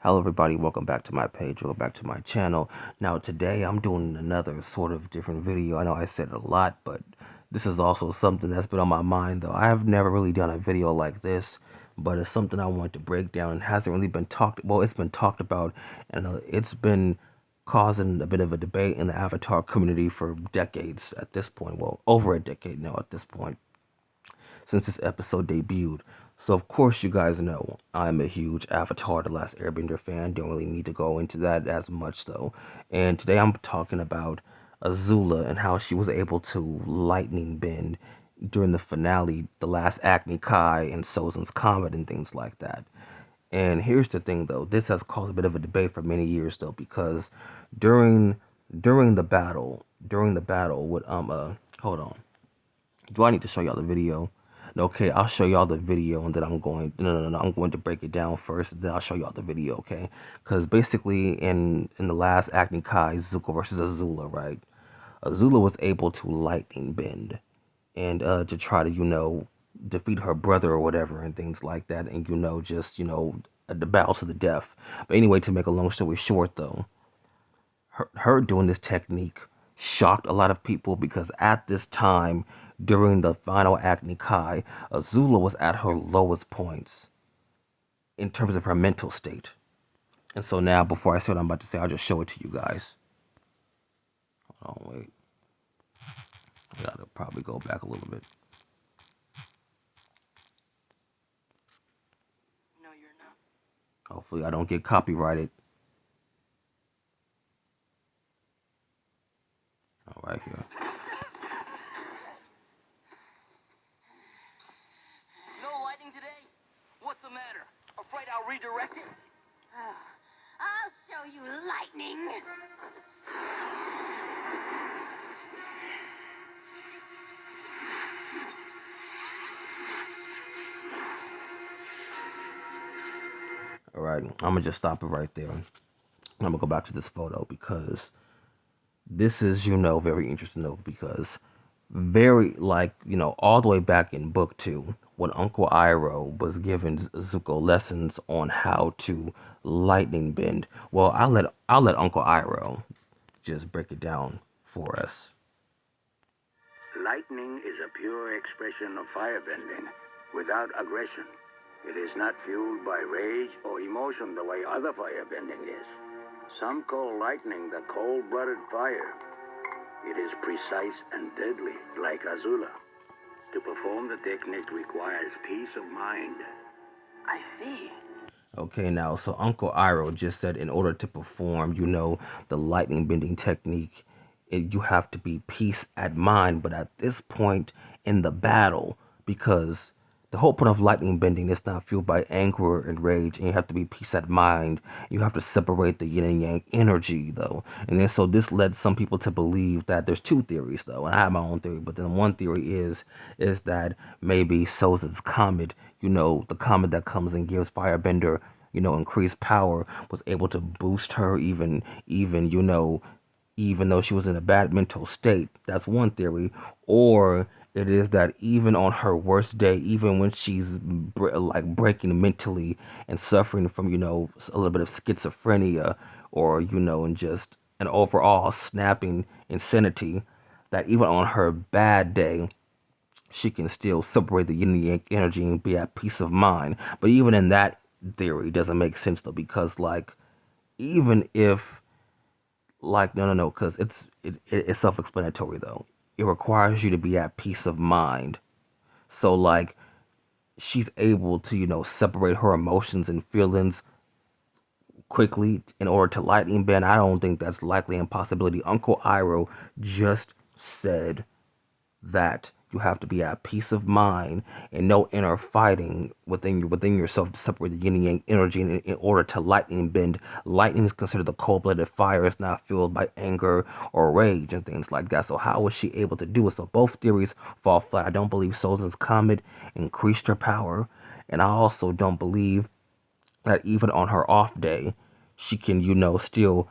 Hello everybody, welcome back to my page, welcome back to my channel. Now today I'm doing another sort of different video. I know I said a lot, but this is also something that's been on my mind though. I have never really done a video like this, but it's something I want to break down. It hasn't really been it's been talked about, and it's been causing a bit of a debate in the Avatar community for decades at this point. Well, over a decade now at this point, since this episode debuted. So of course you guys know I'm a huge Avatar The Last Airbender fan. Don't really need to go into that as much though. And today I'm talking about Azula and how she was able to lightning bend during the finale, the last Agni Kai and Sozin's Comet and things like that. And here's the thing though, this has caused a bit of a debate for many years though, because during during the battle with hold on. Do I need to show y'all the video? Okay, I'll show y'all the video, and then no, I'm going to break it down first, then I'll show y'all the video, okay? Because basically, in the last Agni Kai, Zuko versus Azula, right? Azula was able to lightning bend, and to try to, defeat her brother or whatever, and things like that, and, just, the battle to the death. But anyway, to make a long story short, though, her doing this technique shocked a lot of people because at this time, during the final Agni Kai, Azula was at her lowest points in terms of her mental state. And so now, before I say what I'm about to say, I'll just show it to you guys. Hold on, wait. I gotta probably go back a little bit. No, you're not. Hopefully I don't get copyrighted. All right, here. No lighting today? What's the matter? Afraid I'll redirect it? I'll show you lightning. All right, I'm gonna just stop it right there. I'm gonna go back to this photo because this is, very interesting though, because very all the way back in book 2 when Uncle Iroh was giving Zuko lessons on how to lightning bend. Well, I'll let Uncle Iroh just break it down for us. Lightning is a pure expression of firebending, without aggression. It is not fueled by rage or emotion the way other firebending is. Some call lightning the cold-blooded fire. It is precise and deadly, like Azula. To perform the technique requires peace of mind. I see. Okay, now, so Uncle Iroh just said in order to perform, the lightning bending technique, you have to be peace at mind. But at this point in the battle, because the whole point of lightning bending is not fueled by anger and rage, and you have to be peace at mind. You have to separate the yin and yang energy, though. And then so this led some people to believe that there's two theories, though, and I have my own theory. But then one theory is that maybe Sozin's comet, the comet that comes and gives Firebender, increased power, was able to boost her even though she was in a bad mental state. That's one theory. Or it is that even on her worst day, even when she's breaking mentally and suffering from, a little bit of schizophrenia or, and just an overall snapping insanity, that even on her bad day, she can still separate the yin and yang energy and be at peace of mind. But even in that theory, it doesn't make sense though, because even if no, because it's self-explanatory though. It requires you to be at peace of mind. So she's able to separate her emotions and feelings quickly in order to lightning bend. I don't think that's likely impossibility. Uncle Iroh just said that you have to be at peace of mind and no inner fighting within yourself to separate the yin and yang energy in order to lightning bend. Lightning is considered the cold-blooded fire. It's not fueled by anger or rage and things like that. So how was she able to do it? So both theories fall flat. I don't believe Sozin's comet increased her power, and I also don't believe that even on her off day, she can, still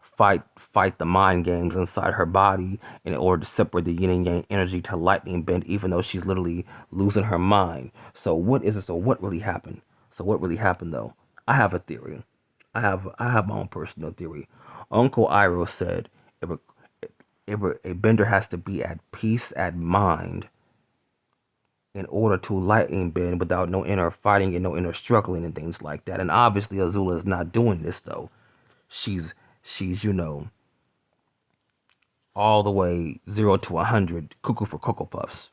fight the mind games inside her body in order to separate the yin and yang energy to lightning bend, even though she's literally losing her mind. So what is it? So what really happened? So what really happened though? I have a theory. I have my own personal theory. Uncle Iroh said if a, a bender has to be at peace at mind in order to lightning bend without no inner fighting and no inner struggling and things like that. And obviously Azula is not doing this though. She's all the way 0 to 100 cuckoo for cocoa puffs.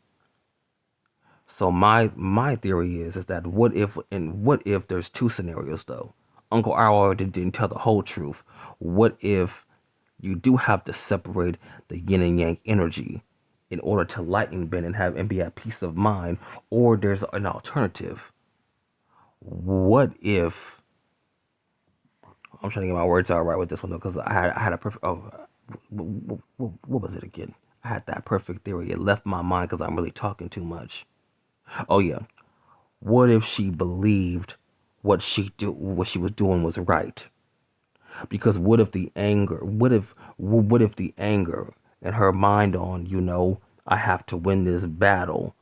So my theory is that what if there's two scenarios though? Uncle Iroh didn't tell the whole truth. What if you do have to separate the yin and yang energy in order to lightning bend and be at peace of mind, or there's an alternative? What if I'm trying to get my words out right with this one though, because I had a perfect. Oh, what was it again? I had that perfect theory. It left my mind because I'm really talking too much. Oh yeah. What if she believed what she was doing was right? Because what if the anger and her mind on, I have to win this battle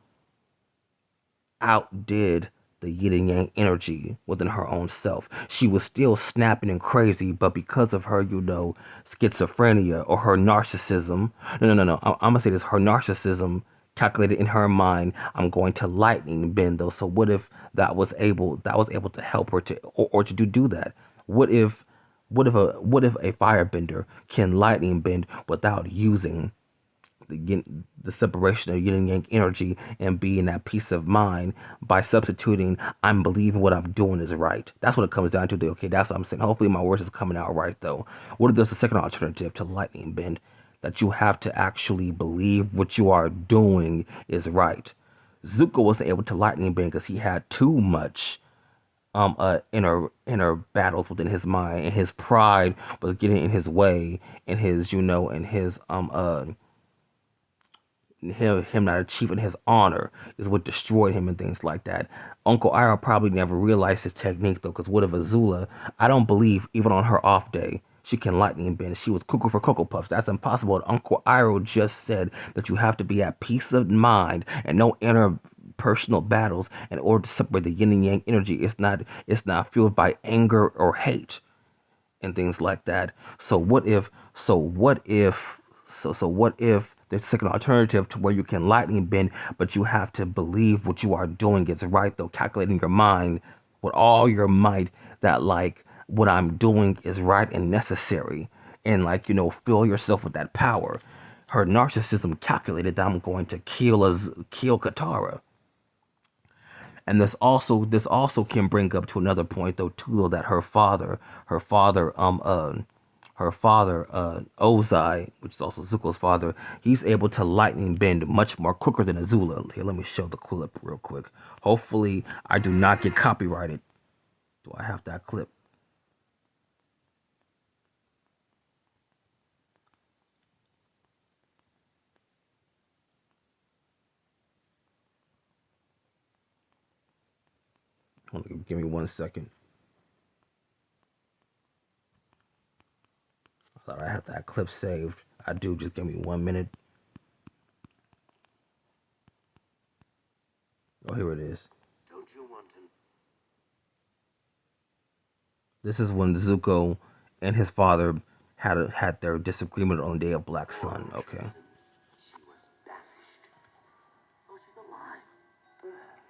outdid the yin and yang energy within her own self. She was still snapping and crazy, but because of her, schizophrenia or her narcissism, no, I'm gonna say this, her narcissism calculated in her mind, I'm going to lightning bend though. So what if that was able to help her or to do that? What if what if a firebender can lightning bend without using the separation of yin and yang energy and being that peace of mind by substituting I'm believing what I'm doing is right. That's what it comes down to. Okay, that's what I'm saying. Hopefully my words is coming out right though. What if there's a second alternative to lightning bend, that you have to actually believe what you are doing is right? Zuko wasn't able to lightning bend because he had too much inner battles within his mind, and his pride was getting in his way, and him not achieving his honor is what destroyed him and things like that. Uncle Iroh probably never realized the technique though, because what if Azula? I don't believe even on her off day she can lightning bend. She was cuckoo for cocoa puffs. That's impossible. And Uncle Iroh just said that you have to be at peace of mind and no inner personal battles in order to separate the yin and yang energy. It's not fueled by anger or hate and things like that. So what if so what if so what if there's a second alternative to where you can lightning bend, but you have to believe what you are doing is right though, calculating your mind with all your might that what I'm doing is right and necessary, and fill yourself with that power. Her narcissism calculated that I'm going to kill Katara. And this also can bring up to another point though too, though, that her father Ozai, which is also Zuko's father, he's able to lightning bend much more quicker than Azula. Here, let me show the clip real quick. Hopefully I do not get copyrighted. Do I have that clip? Give me 1 second. I thought I had that clip saved. I do. Just give me 1 minute. Oh, here it is. Don't you want to? This is when Zuko and his father had their disagreement on the day of Black Sun. Okay. She was banished. So she's alive. Perhaps.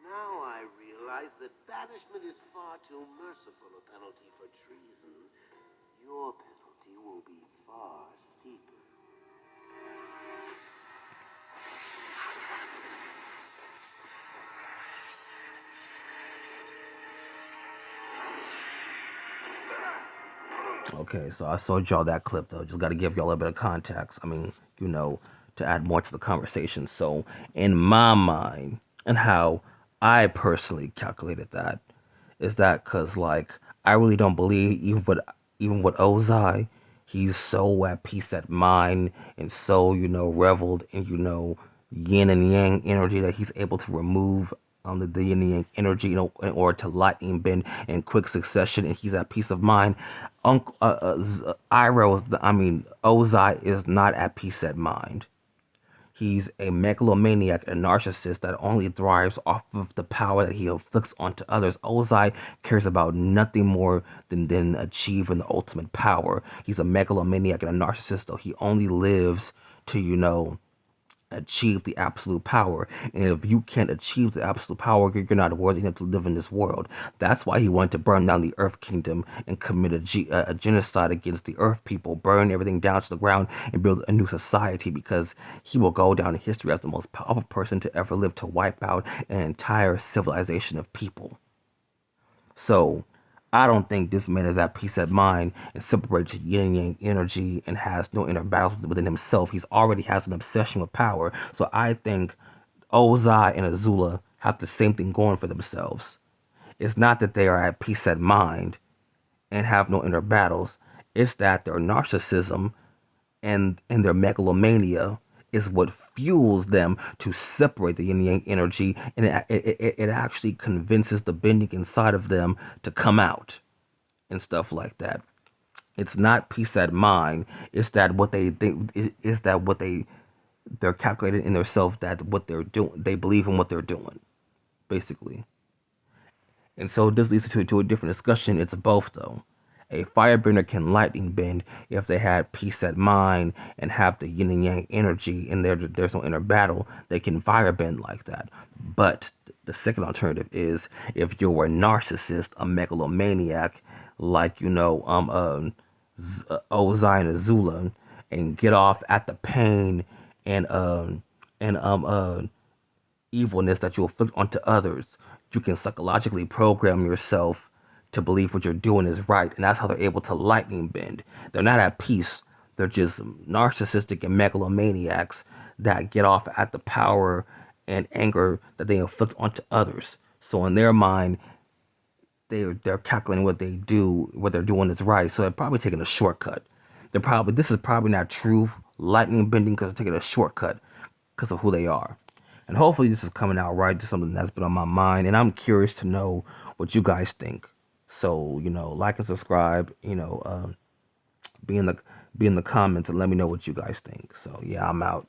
Now I realize that banishment is far too merciful a penalty for treason. Your penalty will be far steeper. Okay, so I showed y'all that clip though. Just got to give y'all a bit of context. I mean, to add more to the conversation. So, in my mind, and how I personally calculated that, is that because I really don't believe even with Ozai, he's so at peace at mind and so reveled in yin and yang energy that he's able to remove the yin and yang energy, in order to lightning bend in quick succession, and he's at peace of mind. Uncle Iroh, I mean Ozai is not at peace at mind. He's a megalomaniac, a narcissist that only thrives off of the power that he inflicts onto others. Ozai cares about nothing more than achieving the ultimate power. He's a megalomaniac and a narcissist, though he only lives to, achieve the absolute power. And if you can't achieve the absolute power, you're not worthy enough to live in this world. That's why he wanted to burn down the Earth Kingdom and commit a genocide against the Earth people, burn everything down to the ground and build a new society, because he will go down in history as the most powerful person to ever live to wipe out an entire civilization of people. So I don't think this man is at peace at mind and separates yin and yang energy and has no inner battles within himself. He's already has an obsession with power. So I think Ozai and Azula have the same thing going for themselves. It's not that they are at peace at mind and have no inner battles. It's that their narcissism and their megalomania is what fuels them to separate the yin yang energy, and it actually convinces the bending inside of them to come out and stuff like that. It's not peace at mind. It's that what they think is that what they're calculating in themselves, that what they're doing, they believe in what they're doing, basically. And so this leads to a different discussion. It's both, though. A firebender can lightning bend if they had peace at mind and have the yin and yang energy, and there's no inner battle. They can firebend like that. But the second alternative is if you're a narcissist, a megalomaniac, like Ozai and Azula, and get off at the pain and and evilness that you inflict onto others. You can psychologically program yourself to believe what you're doing is right, and that's how they're able to lightning bend. They're not at peace. They're just narcissistic and megalomaniacs that get off at the power and anger that they inflict onto others. So in their mind, they're calculating what they're doing is right. So they're probably taking a shortcut. This is probably not true lightning bending because they're taking a shortcut because of who they are. And hopefully this is coming out right. Just something that's been on my mind, and I'm curious to know what you guys think. So like and subscribe. Be in the comments and let me know what you guys think. So yeah, I'm out.